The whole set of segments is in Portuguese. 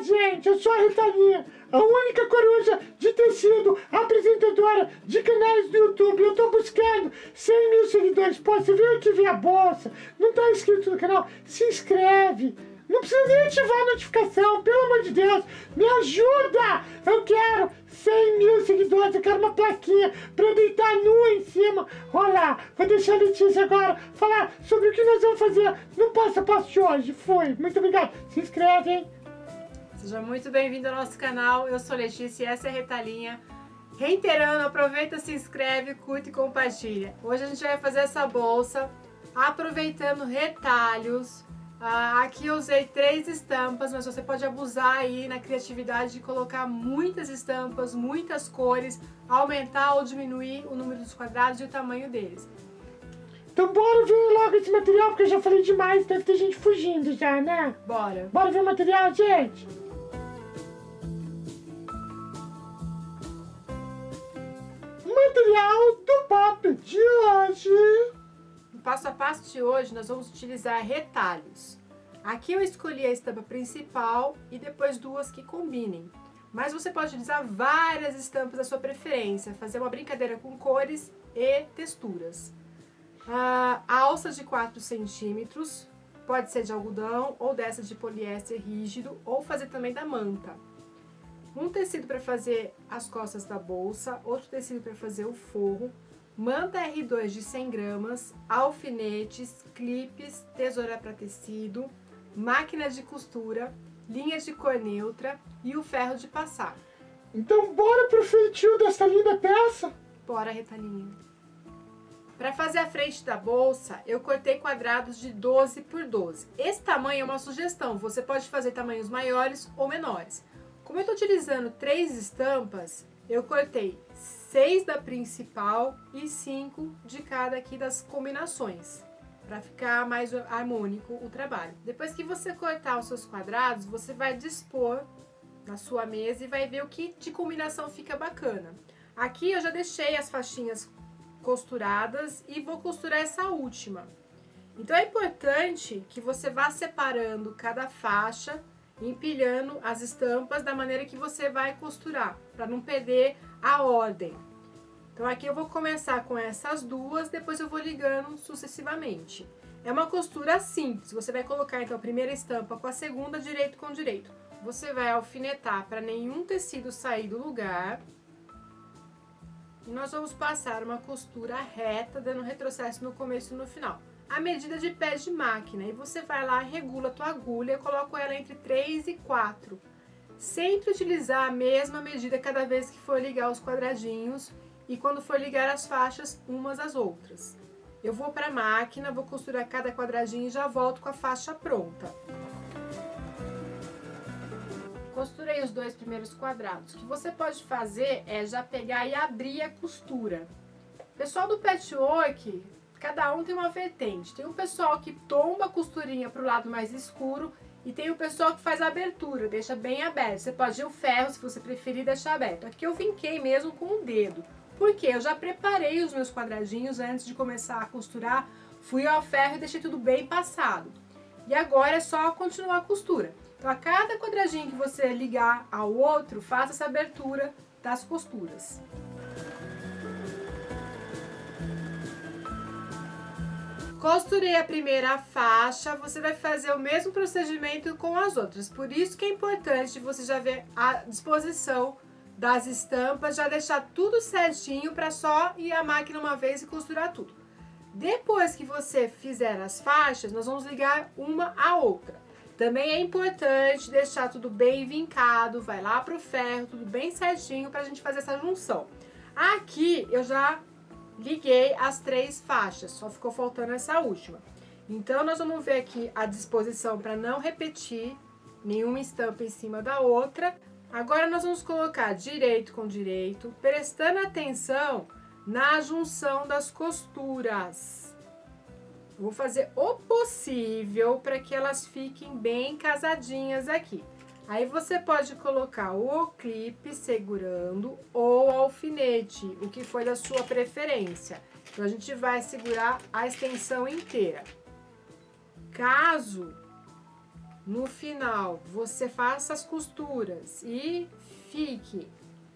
gente, eu sou a Ritalinha, a única coruja de tecido, apresentadora de canais do YouTube. Eu tô buscando 100 mil seguidores. Pô, você veio aqui ver a bolsa, não tá inscrito no canal? Se inscreve. Não precisa nem ativar a notificação, pelo amor de Deus, me ajuda! Eu quero 100 mil seguidores, eu quero uma plaquinha pra eu deitar nua em cima. Olha lá, vou deixar a Letícia agora falar sobre o que nós vamos fazer no Passo a Passo de hoje. Fui, muito obrigado. Se inscreve, hein? Seja muito bem-vindo ao nosso canal, eu sou Letícia e essa é a Ritalinha. Reiterando, aproveita, se inscreve, curte e compartilha. Hoje a gente vai fazer essa bolsa aproveitando retalhos. Aqui eu usei 3 estampas, mas você pode abusar aí na criatividade de colocar muitas estampas, muitas cores, aumentar ou diminuir o número dos quadrados e o tamanho deles. Então bora ver logo esse material, porque eu já falei demais, deve ter gente fugindo já, né? Bora! Bora ver o material, gente? Material do papo de hoje. No passo a passo de hoje nós vamos utilizar retalhos. Aqui eu escolhi a estampa principal e depois 2 que combinem. Mas você pode utilizar várias estampas da sua preferência, fazer uma brincadeira com cores e texturas. A alça de 4 centímetros, pode ser de algodão ou dessa de poliéster rígido, ou fazer também da manta. Um tecido para fazer as costas da bolsa, outro tecido para fazer o forro, manta R2 de 100 gramas, alfinetes, clipes, tesoura para tecido, máquina de costura, linhas de cor neutra e o ferro de passar. Então bora pro feitio dessa linda peça? Bora, Ritalinha! Para fazer a frente da bolsa, eu cortei quadrados de 12 por 12. Esse tamanho é uma sugestão, você pode fazer tamanhos maiores ou menores. Como eu estou utilizando 3 estampas, eu cortei 6 da principal e 5 de cada aqui das combinações, para ficar mais harmônico o trabalho. Depois que você cortar os seus quadrados, você vai dispor na sua mesa e vai ver o que de combinação fica bacana. Aqui eu já deixei as faixinhas costuradas e vou costurar essa última. Então é importante que você vá separando cada faixa, empilhando as estampas da maneira que você vai costurar, para não perder a ordem. Então aqui eu vou começar com essas 2, depois eu vou ligando sucessivamente. É uma costura simples, você vai colocar então a primeira estampa com a segunda, direito com direito. Você vai alfinetar para nenhum tecido sair do lugar. E nós vamos passar uma costura reta, dando retrocesso no começo e no final. A medida de pés de máquina, e você vai lá, regula a tua agulha, eu coloco ela entre 3 e 4. Sempre utilizar a mesma medida cada vez que for ligar os quadradinhos e quando for ligar as faixas umas às outras. Eu vou para a máquina, vou costurar cada quadradinho e já volto com a faixa pronta. Costurei os 2 primeiros quadrados. O que você pode fazer é já pegar e abrir a costura. Pessoal do patchwork, cada um tem uma vertente. Tem o pessoal que tomba a costurinha para o lado mais escuro e tem o pessoal que faz a abertura, deixa bem aberto. Você pode ir o ferro, se você preferir, deixar aberto. Aqui eu vinquei mesmo com o dedo, porque eu já preparei os meus quadradinhos antes de começar a costurar, fui ao ferro e deixei tudo bem passado. E agora é só continuar a costura. Então a cada quadradinho que você ligar ao outro, faça essa abertura das costuras. Costurei a primeira faixa, você vai fazer o mesmo procedimento com as outras. Por isso que é importante você já ver a disposição das estampas, já deixar tudo certinho para só ir à máquina uma vez e costurar tudo. Depois que você fizer as faixas, nós vamos ligar uma à outra. Também é importante deixar tudo bem vincado, vai lá pro ferro, tudo bem certinho para a gente fazer essa junção. Aqui eu já liguei as 3 faixas, só ficou faltando essa última. Então nós vamos ver aqui a disposição para não repetir nenhuma estampa em cima da outra. Agora nós vamos colocar direito com direito, prestando atenção na junção das costuras. Vou fazer o possível para que elas fiquem bem casadinhas aqui. Aí você pode colocar o clipe segurando ou alfinete, o que foi da sua preferência. Então a gente vai segurar a extensão inteira. Caso no final você faça as costuras e fique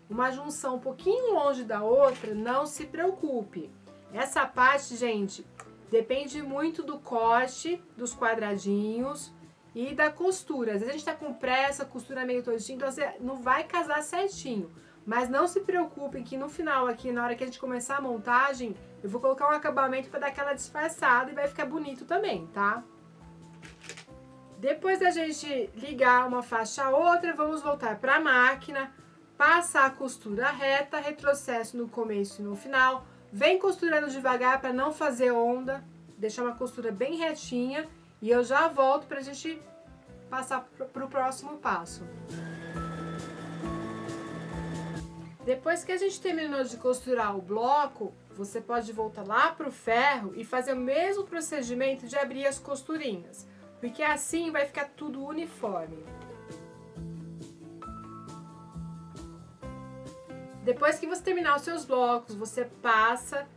uma junção um pouquinho longe da outra, não se preocupe. Essa parte, gente, depende muito do corte dos quadradinhos e da costura. Às vezes a gente tá com pressa, a costura meio todinha, então você não vai casar certinho. Mas não se preocupem que no final aqui, na hora que a gente começar a montagem, eu vou colocar um acabamento para dar aquela disfarçada e vai ficar bonito também, tá? Depois da gente ligar uma faixa a outra, vamos voltar para a máquina, passar a costura reta, retrocesso no começo e no final. Vem costurando devagar para não fazer onda, deixar uma costura bem retinha e eu já volto para a gente passar para o próximo passo. Depois que a gente terminou de costurar o bloco, você pode voltar lá para o ferro e fazer o mesmo procedimento de abrir as costurinhas, porque assim vai ficar tudo uniforme. Depois que você terminar os seus blocos, você passa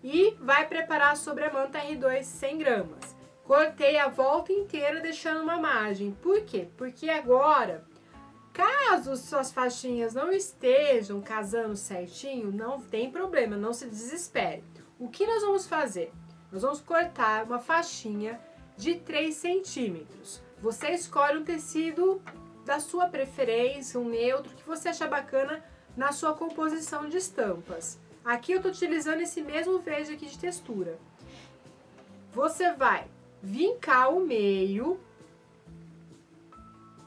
e vai preparar sobre a manta R2 100 gramas. Cortei a volta inteira deixando uma margem. Por quê? Porque agora, caso suas faixinhas não estejam casando certinho, não tem problema, não se desespere. O que nós vamos fazer? Nós vamos cortar uma faixinha de 3 centímetros. Você escolhe um tecido da sua preferência, um neutro, que você achar bacana na sua composição de estampas. Aqui eu estou utilizando esse mesmo verde aqui de textura. Você vai vincar o meio,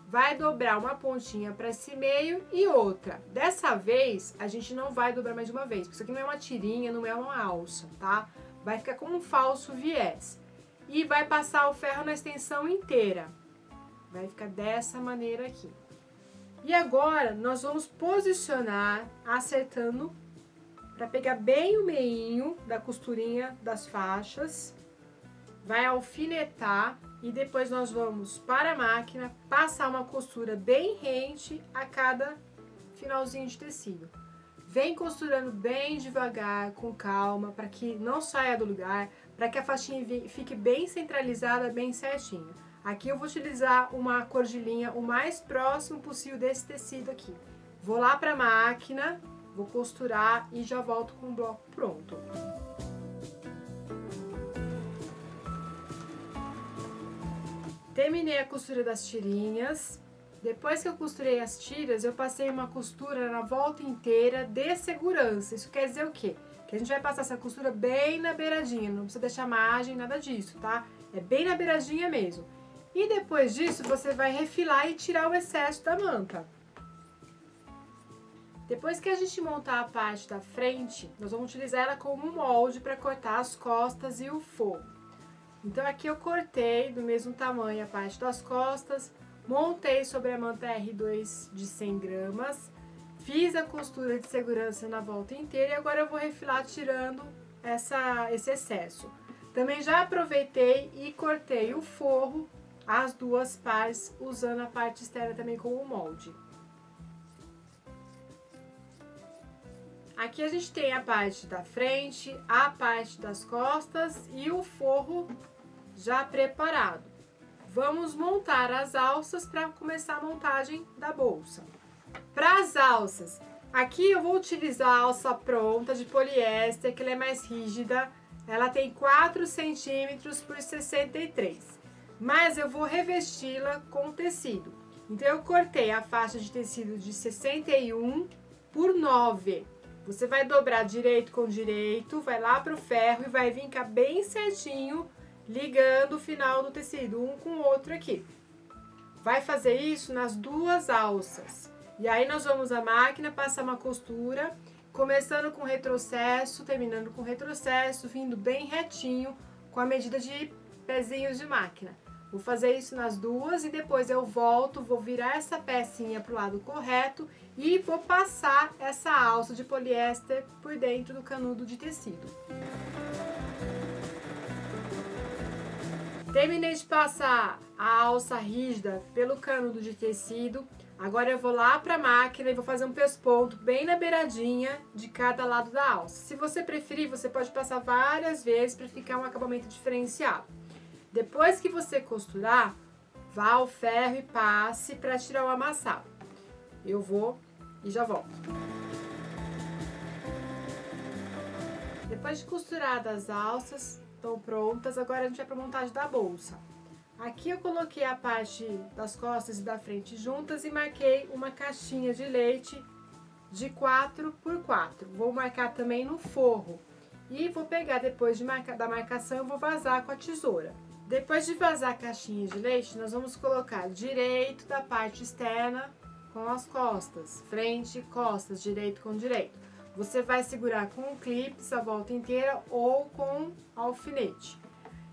vai dobrar uma pontinha para esse meio e outra. Dessa vez, a gente não vai dobrar mais de uma vez, porque isso aqui não é uma tirinha, não é uma alça, tá? Vai ficar com um falso viés. E vai passar o ferro na extensão inteira. Vai ficar dessa maneira aqui. E agora, nós vamos posicionar, acertando, para pegar bem o meinho da costurinha das faixas. Vai alfinetar. E depois nós vamos para a máquina passar uma costura bem rente a cada finalzinho de tecido. Vem costurando bem devagar, com calma, para que não saia do lugar, para que a faixinha fique bem centralizada, bem certinho. Aqui eu vou utilizar uma cor de linha o mais próximo possível desse tecido aqui. Vou lá para a máquina, vou costurar e já volto com o bloco pronto. Terminei a costura das tirinhas. Depois que eu costurei as tiras, eu passei uma costura na volta inteira de segurança. Isso quer dizer o quê? Que a gente vai passar essa costura bem na beiradinha, não precisa deixar margem, nada disso, tá? É bem na beiradinha mesmo. E depois disso, você vai refilar e tirar o excesso da manta. Depois que a gente montar a parte da frente, nós vamos utilizar ela como molde para cortar as costas e o forro. Então aqui eu cortei do mesmo tamanho a parte das costas, montei sobre a manta R2 de 100 gramas, fiz a costura de segurança na volta inteira e agora eu vou refilar tirando esse excesso. Também já aproveitei e cortei o forro, as duas partes, usando a parte externa também como molde. Aqui a gente tem a parte da frente, a parte das costas e o forro já preparado. Vamos montar as alças para começar a montagem da bolsa. Para as alças, aqui eu vou utilizar a alça pronta de poliéster, que ela é mais rígida. Ela tem 4 centímetros por 63, mas eu vou revesti-la com tecido. Então eu cortei a faixa de tecido de 61 por 9. Você vai dobrar direito com direito, vai lá para o ferro e vai vincar bem certinho, ligando o final do tecido, um com o outro aqui. Vai fazer isso nas duas alças. E aí nós vamos à máquina, passar uma costura, começando com retrocesso, terminando com retrocesso, vindo bem retinho, com a medida de pezinhos de máquina. Vou fazer isso nas duas e depois eu volto, vou virar essa pecinha para o lado correto e vou passar essa alça de poliéster por dentro do canudo de tecido. Terminei de passar a alça rígida pelo canudo de tecido. Agora eu vou lá para a máquina e vou fazer um pesponto bem na beiradinha de cada lado da alça. Se você preferir, você pode passar várias vezes para ficar um acabamento diferenciado. Depois que você costurar, vá ao ferro e passe para tirar o amassado. Eu vou e já volto. Depois de costuradas as alças, estão prontas, agora a gente vai para a montagem da bolsa. Aqui eu coloquei a parte das costas e da frente juntas e marquei uma caixinha de leite de 4 por 4. Vou marcar também no forro. E vou pegar, depois da marcação, eu vou vazar com a tesoura. Depois de vazar a caixinha de leite, nós vamos colocar direito da parte externa com as costas. Frente e costas, direito com direito. Você vai segurar com o clips a volta inteira ou com alfinete.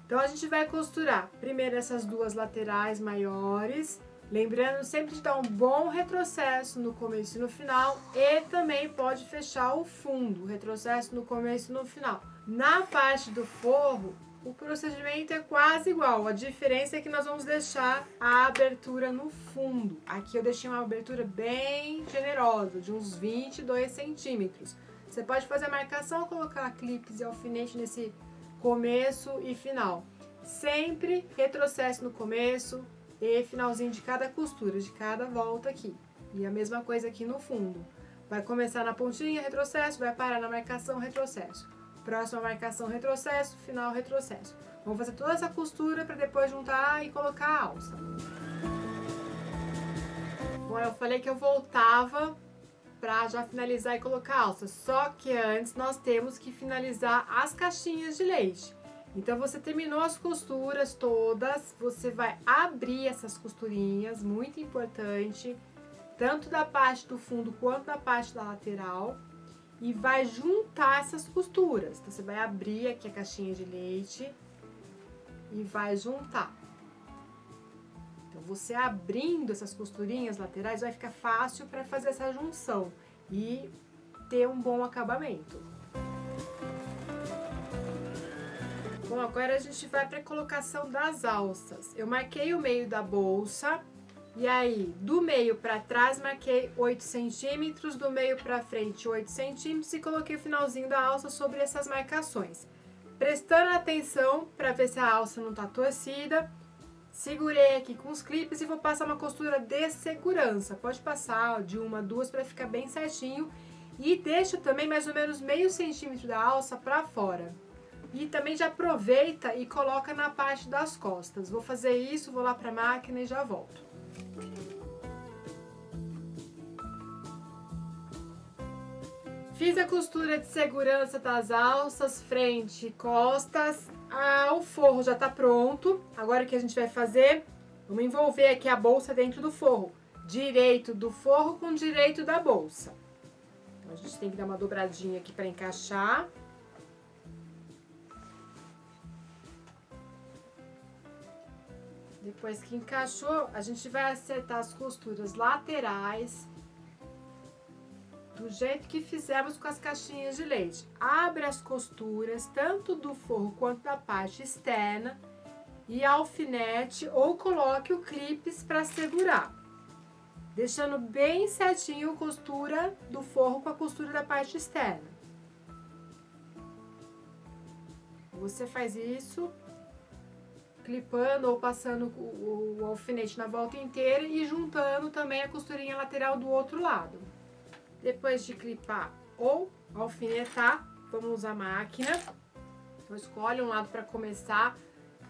Então, a gente vai costurar primeiro essas duas laterais maiores, lembrando sempre de dar um bom retrocesso no começo e no final, e também pode fechar o fundo, retrocesso no começo e no final. Na parte do forro, o procedimento é quase igual, a diferença é que nós vamos deixar a abertura no fundo. Aqui eu deixei uma abertura bem generosa, de uns 22 centímetros. Você pode fazer a marcação, colocar clipes e alfinete nesse começo e final. Sempre retrocesso no começo e finalzinho de cada costura, de cada volta aqui. E a mesma coisa aqui no fundo. Vai começar na pontinha, retrocesso, vai parar na marcação, retrocesso. Próxima marcação, retrocesso, final, retrocesso. Vamos fazer toda essa costura para depois juntar e colocar a alça. Bom, eu falei que eu voltava para já finalizar e colocar a alça. Só que antes nós temos que finalizar as caixinhas de leite. Então, você terminou as costuras todas, você vai abrir essas costurinhas, muito importante, tanto da parte do fundo quanto da parte da lateral. E vai juntar essas costuras. Então, você vai abrir aqui a caixinha de leite e vai juntar. Então, você abrindo essas costurinhas laterais, vai ficar fácil para fazer essa junção e ter um bom acabamento. Bom, agora a gente vai para a colocação das alças. Eu marquei o meio da bolsa. E aí, do meio para trás, marquei 8 centímetros, do meio para frente 8 centímetros e coloquei o finalzinho da alça sobre essas marcações. Prestando atenção para ver se a alça não está torcida, segurei aqui com os clipes e vou passar uma costura de segurança. Pode passar de uma a duas para ficar bem certinho. E deixo também mais ou menos meio centímetro da alça para fora. E também já aproveita e coloca na parte das costas. Vou fazer isso, vou lá para a máquina e já volto. Fiz a costura de segurança das alças, frente e costas. O forro já tá pronto. Agora o que a gente vai fazer? Vamos envolver aqui a bolsa dentro do forro. Direito do forro com direito da bolsa. Então, a gente tem que dar uma dobradinha aqui para encaixar. Depois que encaixou, a gente vai acertar as costuras laterais do jeito que fizemos com as caixinhas de leite. Abre as costuras, tanto do forro quanto da parte externa, e alfinete ou coloque o clips para segurar. Deixando bem certinho a costura do forro com a costura da parte externa. Você faz isso clipando ou passando o alfinete na volta inteira e juntando também a costurinha lateral do outro lado. Depois de clipar ou alfinetar, vamos usar a máquina. Então, escolhe um lado para começar.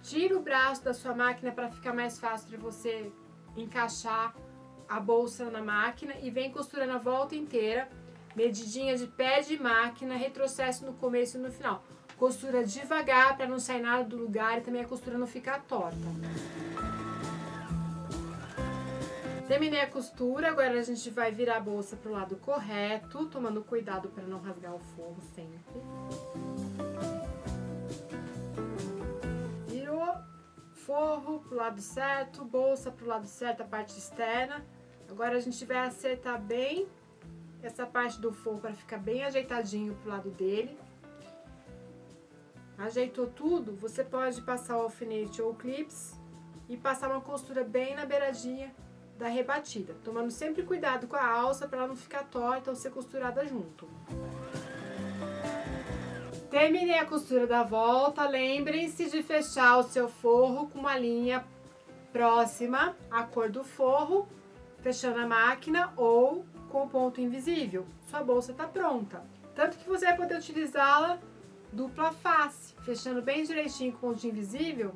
Tira o braço da sua máquina para ficar mais fácil de você encaixar a bolsa na máquina e vem costurando a volta inteira. Medidinha de pé de máquina, retrocesso no começo e no final. Costura devagar para não sair nada do lugar e também a costura não ficar torta. Terminei a costura, agora a gente vai virar a bolsa para o lado correto, tomando cuidado para não rasgar o forro sempre. Virou forro para o lado certo, bolsa para o lado certo, a parte externa. Agora a gente vai acertar bem essa parte do forro para ficar bem ajeitadinho para o lado dele. Ajeitou tudo, você pode passar o alfinete ou clips e passar uma costura bem na beiradinha da rebatida, tomando sempre cuidado com a alça para ela não ficar torta ou ser costurada junto. Terminei a costura da volta, lembrem-se de fechar o seu forro com uma linha Próxima, a cor do forro, fechando a máquina ou com ponto invisível. Sua bolsa tá pronta. Tanto que você vai poder utilizá-la dupla face, fechando bem direitinho com ponto invisível,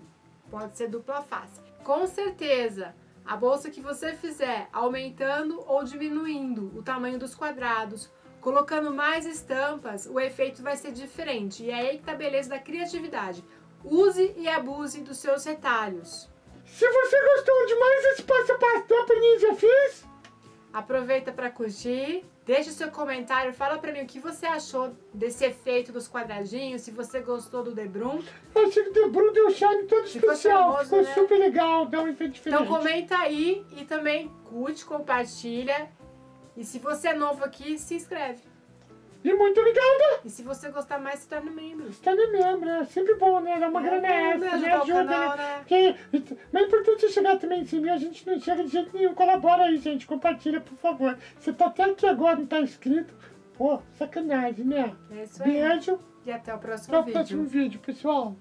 pode ser dupla face. Com certeza, a bolsa que você fizer aumentando ou diminuindo o tamanho dos quadrados, colocando mais estampas, o efeito vai ser diferente. E é aí que tá a beleza da criatividade. Use e abuse dos seus retalhos. Se você gostou de mais esse passo a passo do Aprendizes Afins, aproveita para curtir, deixa o seu comentário, fala para mim o que você achou desse efeito dos quadradinhos, se você gostou do Debrum. eu achei que o Debrum deu um charme todo especial, famoso, ficou né? super legal, dá um efeito diferente. Então comenta aí e também curte, compartilha. E se você é novo aqui, se inscreve. E muito obrigada! E se você gostar mais, se torna membro. Está no membro, é sempre bom, né? Dá uma grana extra, né? Ajuda, né? Mas é importante chegar também em cima, a gente não chega de jeito nenhum. Colabora aí, gente, compartilha, por favor. Você tá até aqui agora, não tá inscrito? Pô, sacanagem, né? É isso aí. Beijo. E até o próximo Até o vídeo. próximo vídeo, pessoal.